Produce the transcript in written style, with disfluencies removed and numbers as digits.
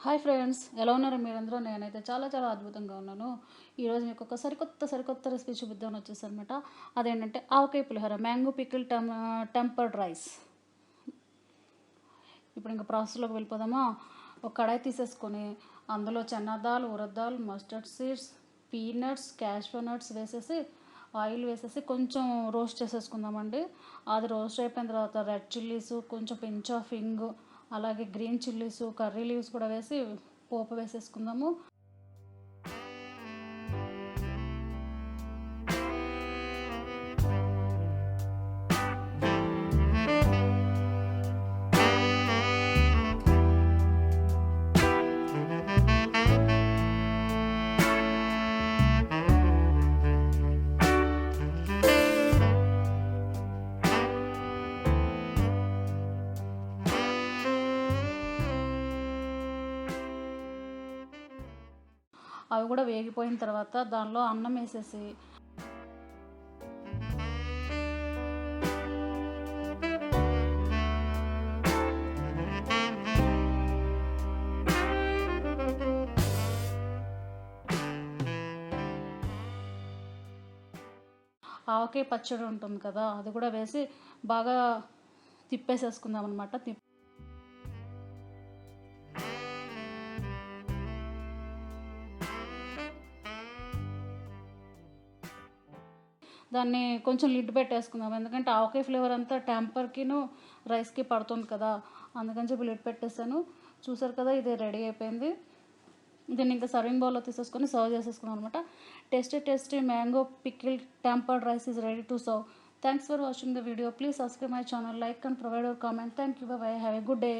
Hi friends, ఎలా ఉన్నారు మీరందరూ? నేనైతే చాలా చాలా అద్భుతంగా ఉన్నాను. ఈరోజు మీకు ఒక సరికొత్త రెసిపీ చూపిద్దామని వచ్చేసనమాట. అదేంటంటే avakaya pulihora, mango pickle tempered rice. ఇప్పుడు ఇంకా ప్రాసెస్లోకి వెళ్ళిపోదామా. ఒక కడాయి తీసేసుకొని అందులో చెన్నదాల్, ఉరద్దాల్, mustard seeds, peanuts, cashew nuts వేసేసి ఆయిల్ వేసేసి కొంచెం రోస్ట్ చేసేసుకుందామండి. అది రోస్ట్ అయిపోయిన తర్వాత రెడ్ చిల్లీస్, కొంచెం పించ్ ఆఫ్ ఇంగు, అలాగే గ్రీన్ చిల్లీస్, కర్రీ లీవ్స్ కూడా వేసి పోపు వేసేసుకుందాము. అవి కూడా వేగిపోయిన తర్వాత దానిలో అన్నం వేసేసి ఆవకాయ పచ్చడి ఉంటుంది కదా, అది కూడా వేసి బాగా తిప్పేసేసుకుందాం అనమాట. దాన్ని కొంచెం లిడ్ పెట్టేసుకుందాం, ఎందుకంటే ఆవకాయ ఫ్లేవర్ అంతా టెంపర్కిను రైస్కి పడుతుంది కదా, అందుకని చెప్పి లిడ్ పెట్టేసాను. చూసారు కదా, ఇది రెడీ అయిపోయింది. దీన్ని ఇంకా సర్వింగ్ బౌల్లో తీసేసుకొని సర్వ్ చేసేసుకున్నాం అనమాట. Tasty mango pickle tempered rice is ready to serve. Thanks for watching the video. Please subscribe my channel, like and provide your comment. Thank you. By. Have a good day.